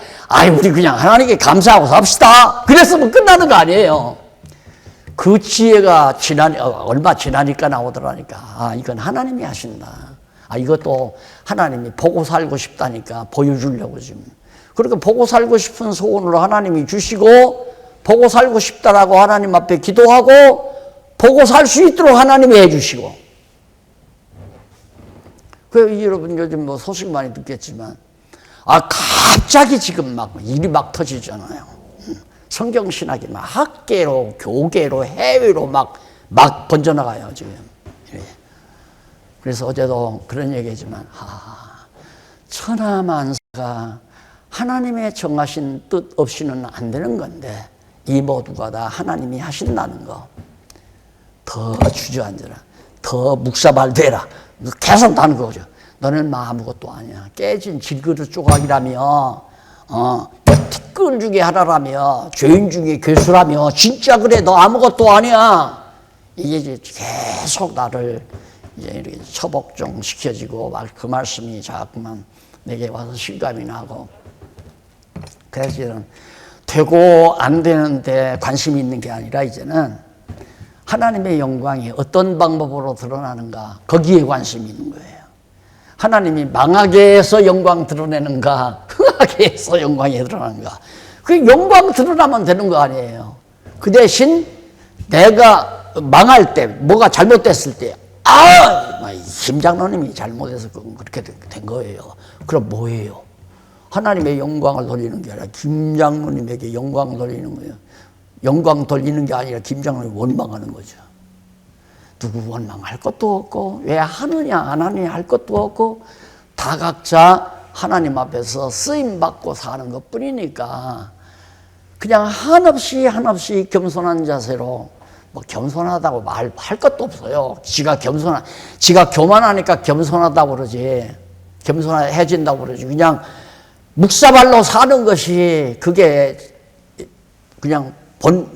A: 우리 그냥 하나님께 감사하고 삽시다. 그랬으면 끝나는 거 아니에요. 그 지혜가 얼마 지나니까 나오더라니까. 이건 하나님이 하신다. 이것도 하나님이 보고 살고 싶다니까 보여주려고 지금. 그러니까 보고 살고 싶은 소원으로 하나님이 주시고 보고 살고 싶다라고 하나님 앞에 기도하고 보고 살 수 있도록 하나님이 해주시고. 여러분 요즘 뭐 소식 많이 듣겠지만 갑자기 지금 막 일이 막 터지잖아요. 성경신학이 막 학계로 교계로 해외로 막 번져나가요 지금. 그래서 어제도 그런 얘기했지만 천하만사가 하나님의 정하신 뜻 없이는 안 되는 건데 이 모두가 다 하나님이 하신다는 거. 더 주저앉아라. 더 묵사발되라. 계속 다는 거죠. 너는 아무것도 아니야. 깨진 질그릇 조각이라며 티끌 중에 하나라며 죄인 중에 괴수라며 진짜 그래 너 아무것도 아니야. 이게 이제 계속 나를 이제 이렇게 처복종 시켜지고 그 말씀이 자꾸만 내게 와서 실감이 나고 그래서 이제는 되고 안 되는데 관심이 있는 게 아니라 이제는 하나님의 영광이 어떤 방법으로 드러나는가 거기에 관심이 있는 거예요. 하나님이 망하게 해서 영광 드러내는가 흥하게 해서 영광이 드러나는가. 그 영광 드러나면 되는 거 아니에요. 그 대신 내가 망할 때 뭐가 잘못됐을 때 김 장로님이 잘못해서 그렇게 된 거예요. 그럼 뭐예요? 하나님의 영광을 돌리는 게 아니라 김 장로님에게 영광을 돌리는 거예요. 영광 돌리는 게 아니라 김 장로님이 원망하는 거죠. 누구 원망할 것도 없고 왜 하느냐 안 하느냐 할 것도 없고 다 각자 하나님 앞에서 쓰임받고 사는 것뿐이니까 그냥 한없이 겸손한 자세로 뭐 겸손하다고 말할 것도 없어요. 지가 교만하니까 겸손하다고 그러지 겸손해진다고 그러지 그냥 묵사발로 사는 것이 그게 그냥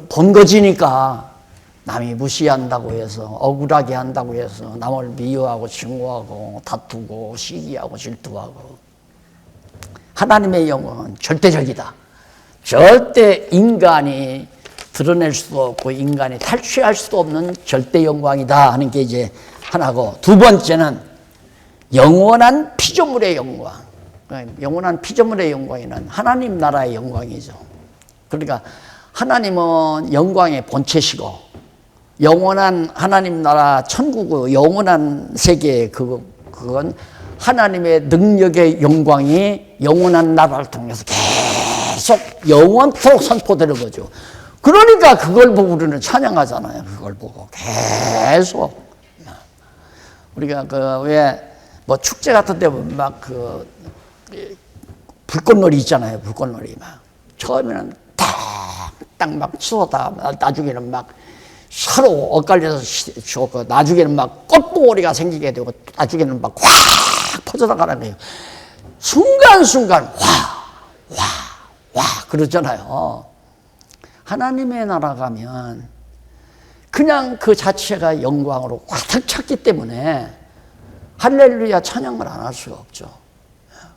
A: 본거지니까 남이 무시한다고 해서 억울하게 한다고 해서 남을 미워하고 증오하고 다투고 시기하고 질투하고 하나님의 영광은 절대적이다. 절대 인간이 드러낼 수도 없고 인간이 탈취할 수도 없는 절대 영광이다 하는 게 이제 하나고 두 번째는 영원한 피조물의 영광. 영원한 피조물의 영광이는 하나님 나라의 영광이죠. 그러니까 하나님은 영광의 본체시고 영원한 하나님 나라 천국의 영원한 세계 그건 하나님의 능력의 영광이 영원한 나라를 통해서 계속 영원토록 선포되는 거죠. 그러니까 그걸 보고 우리는 찬양하잖아요. 그걸 보고 계속. 우리가 왜 뭐 축제 같은 데 막 불꽃놀이 있잖아요. 불꽃놀이 막 처음에는 딱 막 치솟다 나중에는 막 서로 엇갈려서 나중에는 막 꽃봉오리가 생기게 되고 나중에는 막 확 퍼져나가는 거예요. 순간순간 와 그러잖아요. 하나님의 나라 가면 그냥 그 자체가 영광으로 가득 찼기 때문에 할렐루야 찬양을 안 할 수가 없죠.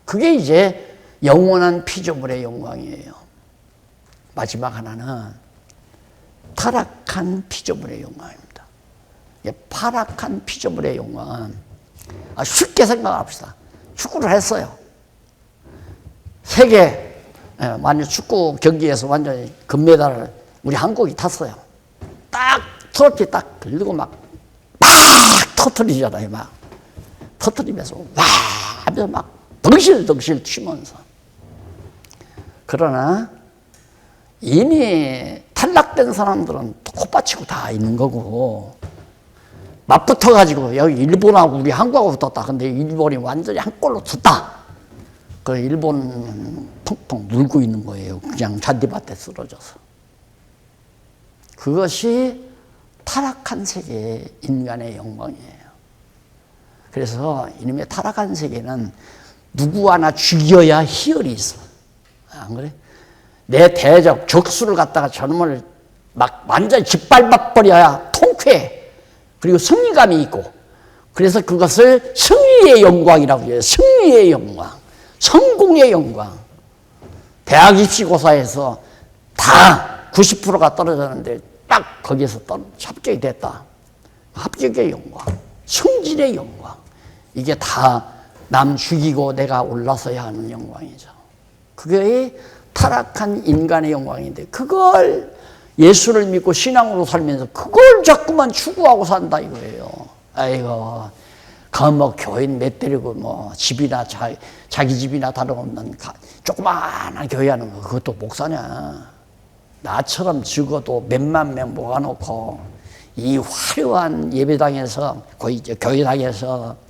A: 그게 이제 영원한 피조물의 영광이에요. 마지막 하나는 타락한 피조물의 영광입니다. 파락한 피조물의 영광은 쉽게 생각합시다. 축구를 했어요. 세계 완전 축구 경기에서 완전히 금메달을 우리 한국이 탔어요. 딱 트로피 딱 들고 막 터트리잖아요. 막 터트리면서 와 하면서 막 덩실덩실 튀면서. 그러나 이미 탈락된 사람들은 콧받치고 다 있는 거고 맞붙어가지고 여기 일본하고 우리 한국하고 붙었다. 근데 일본이 완전히 한 골로 쳤다. 그 일본 펑펑 울고 있는 거예요. 그냥 잔디밭에 쓰러져서. 그것이 타락한 세계의 인간의 영광이에요. 그래서 이놈의 타락한 세계는 누구 하나 죽여야 희열이 있어. 안 그래? 내 대적, 적수를 갖다가 저놈을 막 완전히 짓밟아버려야 통쾌해. 그리고 승리감이 있고. 그래서 그것을 승리의 영광이라고 해요. 승리의 영광. 성공의 영광. 대학 입시고사에서 다 90%가 떨어졌는데 딱 거기에서 합격이 됐다. 합격의 영광. 승진의 영광. 이게 다 남 죽이고 내가 올라서야 하는 영광이죠. 그게 타락한 인간의 영광인데 그걸 예수를 믿고 신앙으로 살면서 그걸 자꾸만 추구하고 산다 이거예요. 아이고, 뭐 교인 몇 데리고 뭐 집이나 자기 집이나 다름없는 조그마한 교회 하는 거 그것도 목사냐. 나처럼 적어도 몇만 명 모아놓고 이 화려한 예배당에서 거의 이제 교회당에서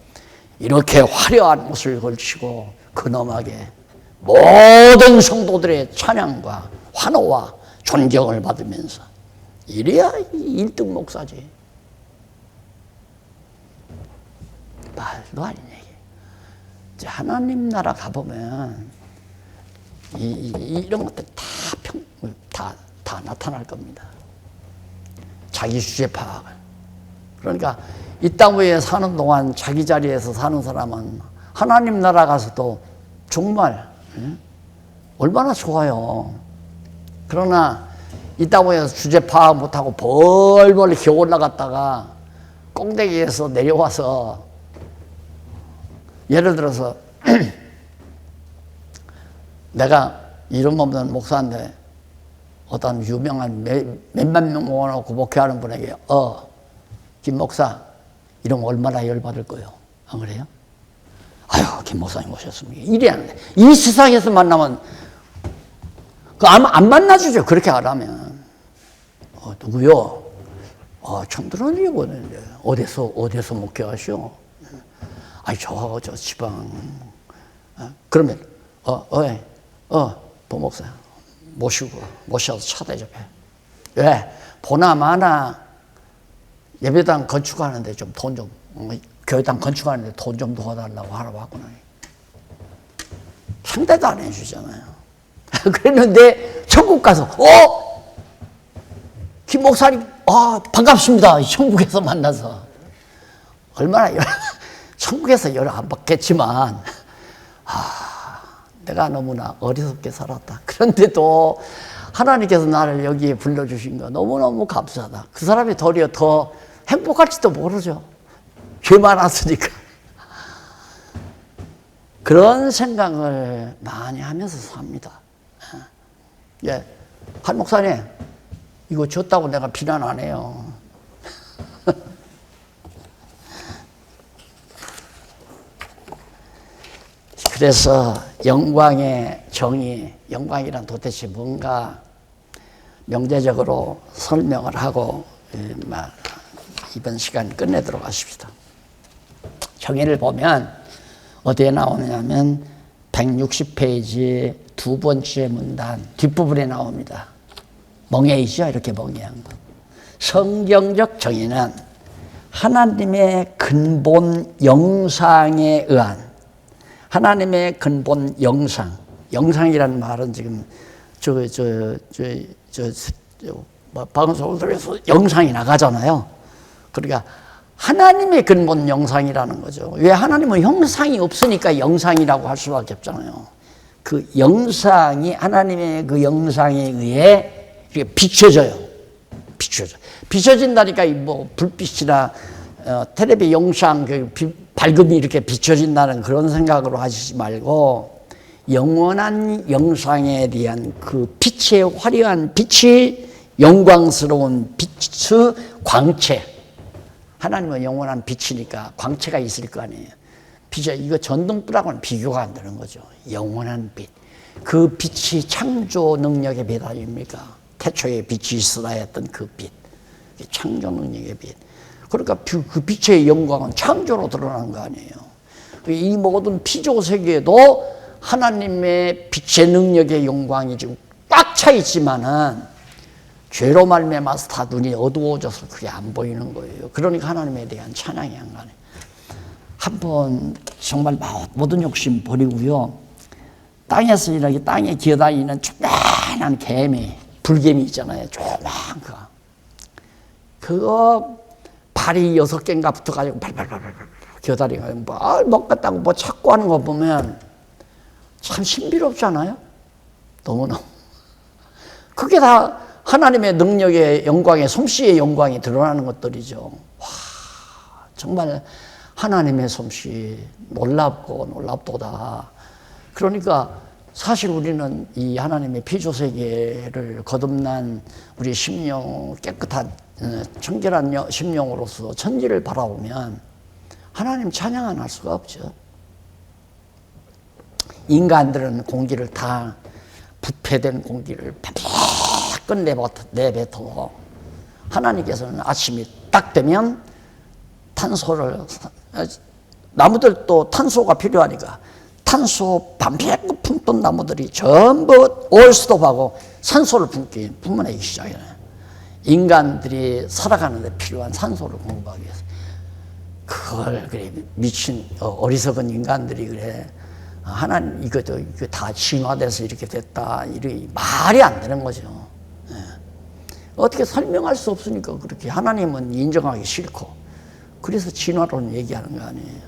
A: 이렇게 화려한 옷을 걸치고 근엄하게 모든 성도들의 찬양과 환호와 존경을 받으면서 이래야 1등 목사지. 말도 아닌 얘기. 이제 하나님 나라 가보면 이런 것들 다 나타날 겁니다. 자기 주제 파악을. 그러니까 이 땅 위에 사는 동안 자기 자리에서 사는 사람은 하나님 나라 가서도 정말 얼마나 좋아요. 그러나 이 땅 위에서 주제 파악 못하고 벌벌 기어 올라갔다가 꼭대기에서 내려와서 예를 들어서 내가 이름 없는 목사인데 어떤 유명한 몇만 명 모아놓고 목회하는 분에게 김 목사 이러면 얼마나 열받을 거예요. 안 그래요? 아유, 김 목사님 오셨습니다. 이래 하는데 이 세상에서 만나면 안 만나주죠. 그렇게 안 하면. 누구요? 처음 들었는데 어디서 목회하시오? 아니 저 지방. 그러면 보목사 모셔서 차대접해. 왜? 보나마나 예배당 건축하는데 좀 돈 좀, 교회당 건축하는데 돈 좀 도와달라고 하라고 하구나. 상대도 안 해주잖아요. 그랬는데 천국 가서 김 목사님 반갑습니다. 천국에서 만나서 얼마나 천국에서 열 안 받겠지만 내가 너무나 어리석게 살았다. 그런데도 하나님께서 나를 여기에 불러주신 거 너무너무 감사하다. 그 사람이 도리어 더 행복할지도 모르죠. 죄 많았으니까. 그런 생각을 많이 하면서 삽니다. 예, 한 목사님 이거 줬다고 내가 비난 안 해요. 그래서 영광의 정의, 영광이란 도대체 뭔가 명제적으로 설명을 하고 이번 시간 끝내도록 하십시다. 정의를 보면 어디에 나오느냐면 160페이지 두 번째 문단 뒷부분에 나옵니다. 멍에이죠. 이렇게 멍에한 거. 성경적 정의는 하나님의 근본 영상에 의한, 하나님의 근본 영상, 영상이라는 말은 지금 방송을 통해서 영상이 나가잖아요. 그러니까 하나님의 근본 영상이라는 거죠. 왜? 하나님은 형상이 없으니까 영상이라고 할 수밖에 없잖아요. 그 영상이 하나님의 그 영상에 의해 이렇게 비춰져요. 비춰진다니까 뭐 불빛이나 텔레비 영상 그 밝음이 이렇게 비춰진다는 그런 생각으로 하시지 말고 영원한 영상에 대한 그 빛의 화려한 빛이 영광스러운 빛의 광채. 하나님은 영원한 빛이니까 광채가 있을 거 아니에요. 빛이 이거 전등불하고는 비교가 안 되는 거죠. 영원한 빛. 그 빛이 창조 능력의 빛 아닙니까? 태초에 빛이 있으라 했던 그 빛. 창조 능력의 빛. 그러니까 그 빛의 영광은 창조로 드러나는 거 아니에요. 이 모든 피조 세계에도 하나님의 빛의 능력의 영광이 지금 꽉 차 있지만은 죄로 말미암아서 다 눈이 어두워져서 그게 안 보이는 거예요. 그러니까 하나님에 대한 찬양이 안 가네. 한번 정말 모든 욕심 버리고요. 땅에서 이렇게 땅에 기어다니는 조그만한 개미, 불개미 있잖아요. 조그만 거. 그거 발이 6개인가 붙어가지고 발발발발 기어다니고 뭐 먹겠다고 뭐 찾고 하는 거 보면 참 신비롭잖아요. 너무너무. 그게 다 하나님의 능력의 영광의 솜씨의 영광이 드러나는 것들이죠. 와, 정말 하나님의 솜씨 놀랍고 놀랍도다. 그러니까 사실 우리는 이 하나님의 피조세계를 거듭난 우리 심령 깨끗한 청결한 심령으로서 천지를 바라보면 하나님 찬양 안 할 수가 없죠. 인간들은 공기를 다 부패된 공기를 내뱉어 하나님께서는 아침이 딱 되면 탄소를, 나무들도 탄소가 필요하니까 탄소 반백급 품던 나무들이 전부 올스톱하고 산소를 뿜어내기 시작해요. 인간들이 살아가는데 필요한 산소를 공급하기 위해서. 그걸 그래 미친 어리석은 인간들이 그래 하나님 이거 다 진화돼서 이렇게 됐다 이렇게 말이 안 되는 거죠. 예. 어떻게 설명할 수 없으니까 그렇게 하나님은 인정하기 싫고 그래서 진화론을 얘기하는 거 아니에요.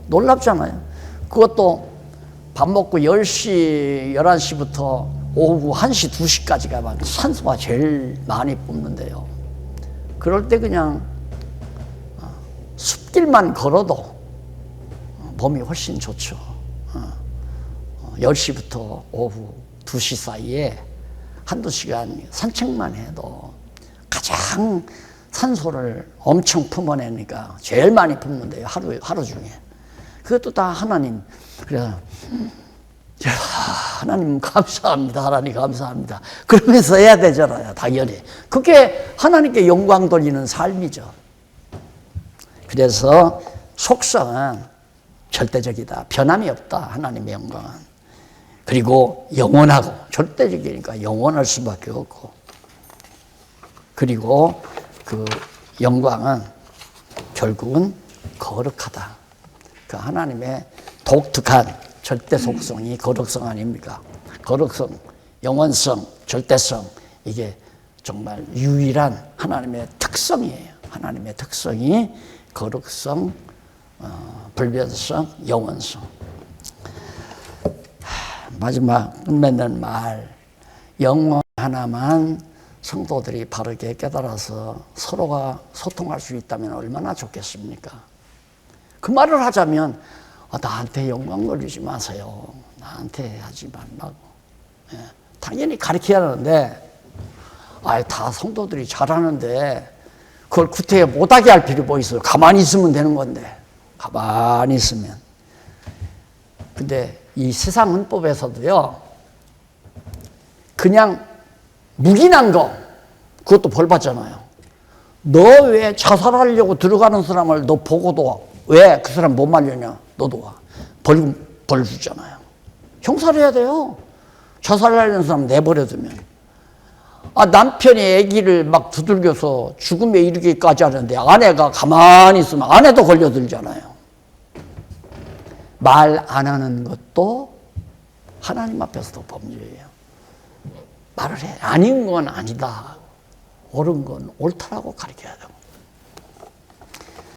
A: 놀랍잖아요. 그것도 밥 먹고 10시, 11시부터 오후 1시, 2시까지가 막 산소가 제일 많이 뿜는데요. 그럴 때 그냥 숲길만 걸어도 몸이 훨씬 좋죠. 10시부터 오후 2시 사이에 한두 시간 산책만 해도 가장 산소를 엄청 품어내니까 제일 많이 품는데요. 하루 중에. 그것도 다 하나님. 그래서 하나님 감사합니다. 하나님 감사합니다. 그러면서 해야 되잖아요. 당연히. 그게 하나님께 영광 돌리는 삶이죠. 그래서 속성은 절대적이다. 변함이 없다. 하나님의 영광은. 그리고 영원하고 절대적이니까 영원할 수밖에 없고 그리고 그 영광은 결국은 거룩하다. 그 하나님의 독특한 절대 속성이 거룩성 아닙니까? 거룩성, 영원성, 절대성 이게 정말 유일한 하나님의 특성이에요. 하나님의 특성이 거룩성, 불변성, 영원성. 마지막 끝맺는 말, 영원 하나만 성도들이 바르게 깨달아서 서로가 소통할 수 있다면 얼마나 좋겠습니까? 그 말을 하자면 나한테 영광 걸리지 마세요. 나한테 하지 말라고. 예, 당연히 가르쳐야 하는데 다 성도들이 잘하는데 그걸 구태여 못하게 할 필요 뭐 있어요. 가만히 있으면 되는 건데 가만히 있으면. 근데 이 세상 헌법에서도요, 그냥 묵인한 거, 그것도 벌 받잖아요. 너 왜 자살하려고 들어가는 사람을 너 보고도 왜 그 사람 못 말려냐? 너도 와. 벌 주잖아요. 형사를 해야 돼요. 자살하려는 사람 내버려두면. 남편이 아기를 막 두들겨서 죽음에 이르기까지 하는데 아내가 가만히 있으면 아내도 걸려들잖아요. 말 안 하는 것도 하나님 앞에서도 범죄예요. 말을 해. 아닌 건 아니다. 옳은 건 옳다라고 가르쳐야 되고.